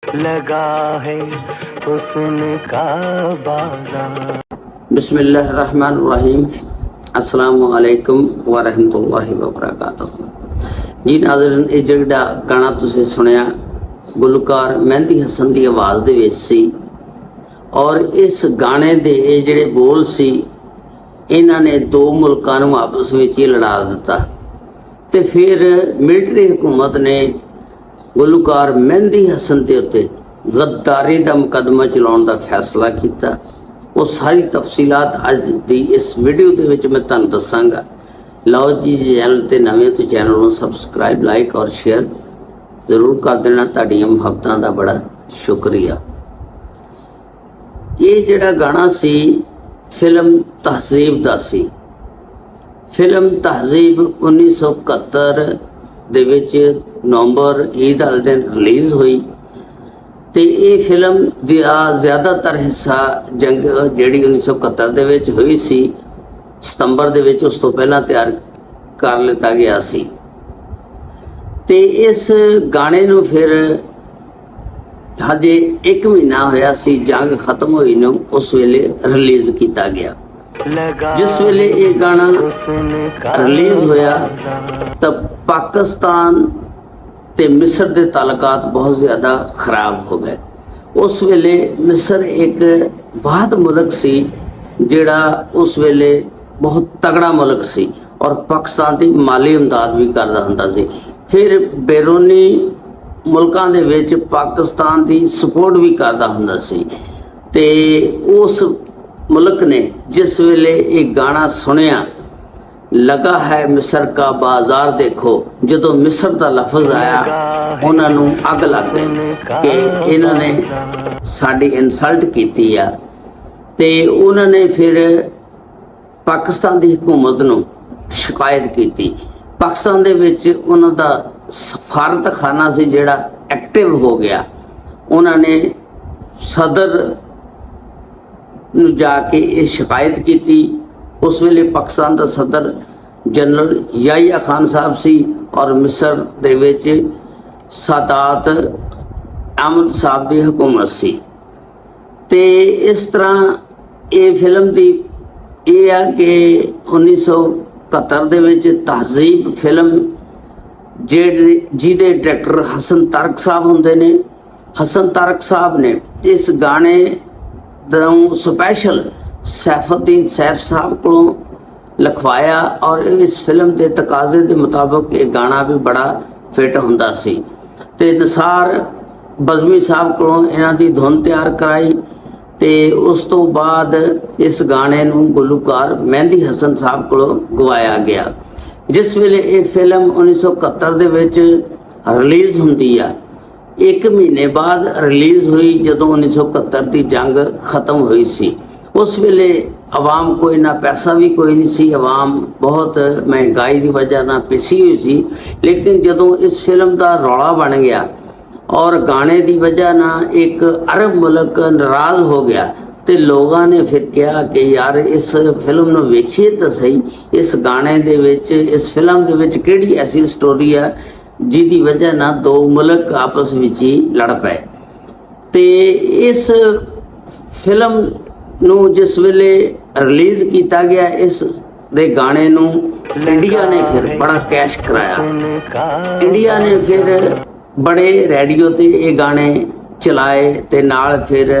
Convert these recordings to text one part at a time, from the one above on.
लगा है हुस्न का बाज़ार। बिस्मिल्लाहिर्रहमानिर्रहीम। अस्सलामु अलैकुम व रहमतुल्लाहि व बरकातुहू। जी नाज़रीन, ये जिहड़ा गाना तुसीं सुनिया गुलकार मेहंदी हसन की आवाज़ दे विच सी और इस गाने दे ये जिहड़े बोल सी इन्हां ने दो मुल्कां नूं आपस विच ही लड़ा दिता ते फिर मिलिटरी हुकूमत ने गुलकार मेहंदी हसन के उत्ते गद्दारी का मुकदमा चलाने का फैसला किया। वो सारी तफसीलात अज दी इस वीडियो के विच मैं तुहानूं दसांगा। लो जी, चैनल ते नवें तो चैनल को सबसक्राइब, लाइक और शेयर जरूर कर देना। तुहाडीआं मुहब्बतां दा बड़ा शुक्रिया। ये जिहड़ा गाना सी फिल्म तहज़ीब दा सी। फिल्म तहज़ीब 1971 दे विच नवंबर ईद वाले दिन रिलीज़ हुई ते ये फिल्म दा ज़्यादातर हिस्सा जंग जिहड़ी 1971 दे विच हुई सी सितंबर दे विच उस तो पहला तैयार कर लिता गया सी ते इस गाने नूं फिर हजे 1 महीना होया सी जंग खत्म होई नूं उस वेले रिलीज़ किया गया। जिस वेले ये गाना रिलीज़ होया तब पाकिस्तान ते मिस्र के ताल्लुकात बहुत ज़्यादा खराब हो गए। उस वेले मिस्र एक वाद मुल्क सी जिहड़ा उस वेले बहुत तगड़ा मुल्क सी और पाकिस्तान की माली इमदाद भी करदा हुंदा सी। फिर बैरूनी मुल्कां दे विच पाकिस्तान की सपोर्ट भी करदा हुंदा सी ते उस मुल्क ने जिस वेले एक गाना सुनिया लगा है मिस्र का बाजार देखो, जदों मिस्र का लफज आया उन्होंने अग लग गई कि इन्होंने साड़ी इंसल्ट की आ ते उन्होंने फिर पाकिस्तान की हुकूमत नूं शिकायत की। पाकिस्तान दे विच उन्हां दा सफारत खाना से जिहड़ा एक्टिव हो गया। उन्होंने सदर नूं जाके ये शिकायत की। उस वेले पाकिस्तान का सदर जनरल याहिया खान साहब सी और मिस्र दे विच सादात अहमद साहब की हुकूमत सी ते इस तरह ये फिल्म की ये आ कि 1971 दे विच तहज़ीब फिल्म जिहदे डायरैक्टर हसन तारक साहब हुंदे ने। हसन तारक साहब ने इस गाने दा स्पैशल सैफुद्दीन सैफ साहब को लिखवाया और इस फिल्म के तकाजे के मुताबिक ये गाना भी बड़ा फिट हुंदा सी ते निसार बज़मी साहब को इन्हां दी धुन तैयार कराई ते उस तो बाद इस गाने नूं गुलकार मेहंदी हसन साहब को गवाया गया। जिस वेले ये फिल्म 1971 दे विच रिलीज़ हुंदी आ 1 महीने बाद रिलीज़ हुई जदों 1971 की जंग खत्म हुई सी। उस वेले आवाम को इन्ना पैसा भी कोई नहीं सी, आवाम बहुत महंगाई की वजह ना पिसी हुई सी। लेकिन जदों इस फिल्म का रौला बन गया और गाने की वजह ना एक अरब मुल्क नाराज़ हो गया तो लोगों ने फिर कहा कि यार इस फिल्म नूं वेखिए तो सही, इस गाने दे विच इस फिल्म दे विच किहड़ी ऐसी स्टोरी है जिहदी वजह ना दो मुल्क आपस विच ही लड़ पए। ते इस फिल्म नूं जिस वेले रिलीज़ किया गया इस दे गाने नूं इंडिया ने फिर बड़ा कैश कराया। इंडिया ने फिर बड़े रेडियो ते ये गाने चलाए ते नाल फिर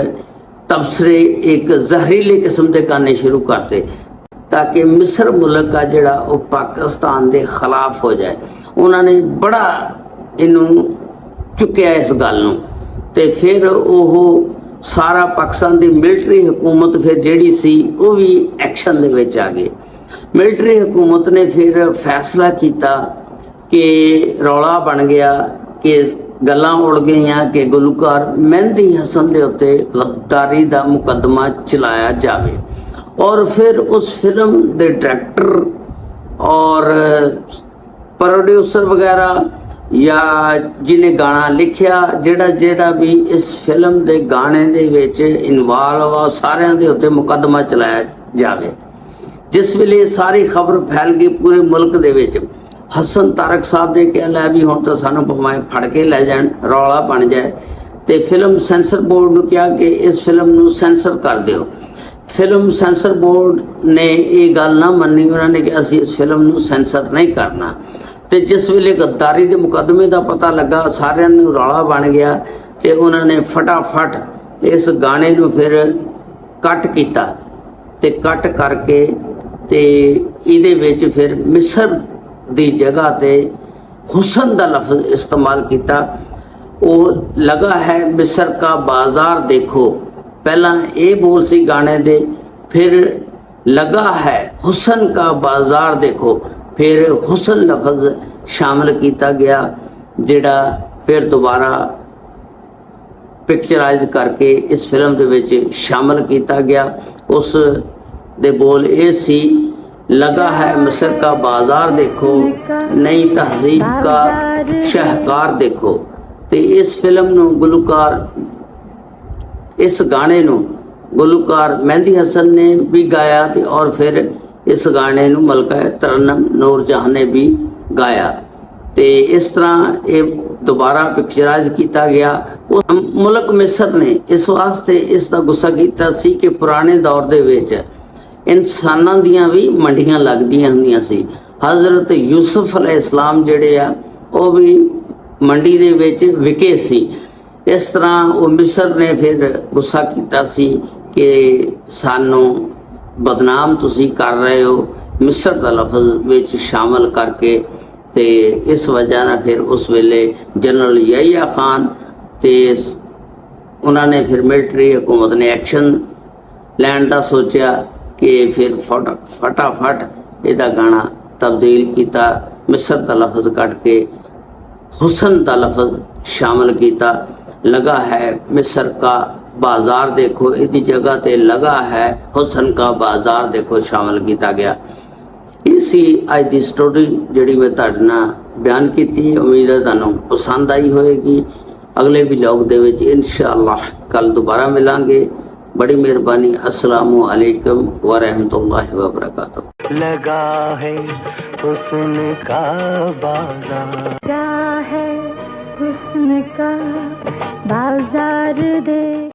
तबसरे एक जहरीले किस्म के गाने शुरू करते ताकि मिस्र मुल्क का जिहड़ा वो पाकिस्तान के खिलाफ हो जाए। उन्होंने बड़ा इनू चुक्या इस गल नूं ते फिर वो सारा पाकिस्तान की मिलिटरी हुकूमत फिर जिहड़ी सी वो भी एक्शन दे विच आ गई। मिलिटरी हुकूमत ने फिर फैसला किया कि रौला बन गया कि गल्लां उड़ गईयां कि गुलकार मेहंदी हसन के उत्ते गद्दारी का मुकदमा चलाया जाए और फिर उस फिल्म के डायरैक्टर और प्रोड्यूसर वगैरह या जिन्हें गाना लिखिया जेड़ा भी इस फिल्म के गाने दे विच इनवाल्व आ सारिਆਂ ਦੇ उत्ते मुकदमा चलाया जाए। जिस वेले सारी खबर फैल गई पूरे मुल्क दे विच हसन तारक साहब ने कहा लै भी हुण तां सानूं भावें फड़ के लै जाण रौला बन जाए ਤੇ ਫਿਲਮ ਸੈਂਸਰ ਬੋਰਡ ਨੂੰ ਕਿਹਾ ਕਿ ਇਸ ਫਿਲਮ ਨੂੰ ਸੈਂਸਰ ਕਰ ਦਿਓ। ਫਿਲਮ ਸੈਂਸਰ ਬੋਰਡ ਨੇ ਇਹ ਗੱਲ ਨਾ ਮੰਨੀ, ਉਹਨਾਂ ਨੇ ਕਿ ਅਸੀਂ ਇਸ ਫਿਲਮ ਨੂੰ ਸੈਂਸਰ ਨਹੀਂ ਕਰਨਾ। ਤੇ ਜਿਸ ਵੇਲੇ ਗੱਦਾਰੀ ਦੇ ਮੁਕੱਦਮੇ ਦਾ ਪਤਾ ਲੱਗਾ, ਸਾਰਿਆਂ ਨੂੰ ਰੌਲਾ ਬਣ ਗਿਆ ਤੇ ਉਹਨਾਂ ਨੇ ਫਟਾਫਟ ਇਸ ਗਾਣੇ ਨੂੰ ਫਿਰ ਕੱਟ ਕੀਤਾ ਤੇ ਕੱਟ ਕਰਕੇ ਤੇ ਇਹਦੇ ਵਿੱਚ ਫਿਰ ਮਿਸਰ ਦੀ ਜਗ੍ਹਾ ਤੇ ਹੁਸਨ ਦਾ ਲਫ਼ਜ਼ ਇਸਤੇਮਾਲ ਕੀਤਾ। ਉਹ ਲਗਾ ਹੈ ਮਿਸਰ ਕਾ ਬਾਜ਼ਾਰ ਦੇਖੋ, ਪਹਿਲਾਂ ਇਹ ਬੋਲ ਸੀ ਗਾਣੇ ਦੇ, ਫਿਰ ਲਗਾ ਹੈ ਹੁਸਨ ਕਾ ਬਾਜ਼ਾਰ ਦੇਖੋ, ਫਿਰ ਹੁਸਨ ਲਫ਼ਜ਼ ਸ਼ਾਮਲ ਕੀਤਾ ਗਿਆ, ਜਿਹੜਾ ਫਿਰ ਦੁਬਾਰਾ ਪਿਕਚਰਾਈਜ਼ ਕਰਕੇ ਇਸ ਫਿਲਮ ਦੇ ਵਿੱਚ ਸ਼ਾਮਲ ਕੀਤਾ ਗਿਆ। ਉਸ ਦੇ ਬੋਲ ਇਹ ਸੀ, लगा है मिस्र का बाजार देखो, नई तहजीब का शाहकार देखो। ਤੇ ਇਸ ਫਿਲਮ ਨੂੰ ਗੁਲੂਕਾਰ, ਇਸ ਗਾਣੇ ਨੂੰ ਗੁਲੂਕਾਰ ਮਹਿੰਦੀ ਹਸਨ ਨੇ ਵੀ ਗਾਇਆ ਤੇ ਔਰ ਫਿਰ ਇਸ ਗਾਣੇ ਨੂੰ ਮਲਕਾ ਤਰਨਮ ਨੂਰ ਜਹਾਂ ਨੇ ਵੀ ਗਾਇਆ ਤੇ ਇਸ ਤਰ੍ਹਾਂ ਇਹ ਦੁਬਾਰਾ ਪਿਕਚਰਾਈਜ਼ ਕੀਤਾ ਗਿਆ। ਉਹ ਮੁਲਕ ਮਿਸਰ ਨੇ ਇਸ ਵਾਸਤੇ ਇਸ ਦਾ ਗੁੱਸਾ ਕੀਤਾ ਸੀ ਕਿ ਪੁਰਾਣੇ ਦੌਰ ਦੇ ਵਿੱਚ ਇਨਸਾਨਾਂ ਦੀਆਂ ਵੀ ਮੰਡੀਆਂ ਲੱਗਦੀਆਂ ਹੁੰਦੀਆਂ ਸੀ। ਹਜ਼ਰਤ ਯੂਸਫ अलैहिस्सलाम ਜਿਹੜੇ ਆ ਉਹ ਵੀ ਮੰਡੀ ਦੇ ਵਿੱਚ ਵਿਕੇ ਸੀ। ਇਸ ਤਰ੍ਹਾਂ ਉਹ ਮਿਸਰ ਨੇ ਫਿਰ ਗੁੱਸਾ ਕੀਤਾ ਸੀ ਕਿ ਸਾਨੂੰ ਬਦਨਾਮ ਤੁਸੀਂ ਕਰ ਰਹੇ ਹੋ ਮਿਸਰ ਦਾ ਲਫ਼ਜ਼ ਵਿੱਚ ਸ਼ਾਮਲ ਕਰਕੇ। ਤੇ ਇਸ ਵਜ੍ਹਾ ਨਾਲ ਫਿਰ ਉਸ ਵੇਲੇ ਜਨਰਲ ਯਹੀਆ ਖਾਨ ਤੇ ਉਹਨਾਂ ਨੇ ਫਿਰ ਮਿਲਟਰੀ ਹਕੂਮਤ ਨੇ ਐਕਸ਼ਨ ਲੈਣ ਦਾ ਸੋਚਿਆ कि फिर फटाफट ਇਹਦਾ ਗਾਣਾ ਤਬਦੀਲ ਕੀਤਾ, ਮਿਸਰ ਦਾ ਲਫ਼ਜ਼ ਕੱਟ ਕੇ ਹੁਸਨ ਦਾ ਲਫ਼ਜ਼ ਸ਼ਾਮਲ ਕੀਤਾ। ਲਗਾ ਹੈ ਮਿਸਰ का बाजार देखो, ਇਹਦੀ ਜਗ੍ਹਾ ਤੇ ਲਗਾ ਹੈ ਹੁਸਨ का बाजार देखो ਸ਼ਾਮਲ ਕੀਤਾ ਗਿਆ। ਇਹ ਸੀ ਅੱਜ ਦੀ ਸਟੋਰੀ ਜਿਹੜੀ ਮੈਂ ਤੁਹਾਡੇ ਨਾਲ ਬਿਆਨ ਕੀਤੀ। ਉਮੀਦ ਹੈ ਤੁਹਾਨੂੰ ਪਸੰਦ ਆਈ ਹੋਵੇਗੀ। ਅਗਲੇ ਵਲੌਗ ਦੇ ਵਿੱਚ ਇਨਸ਼ਾਅੱਲਾਹ ਕੱਲ ਦੁਬਾਰਾ ਮਿਲਾਂਗੇ। बड़ी मेहरबानी। अस्सलामु अलैकुम व रहमतुल्लाहि व बरकातुहू। लगा है हुस्न का बाजार, क्या है हुस्न का बाजार दे।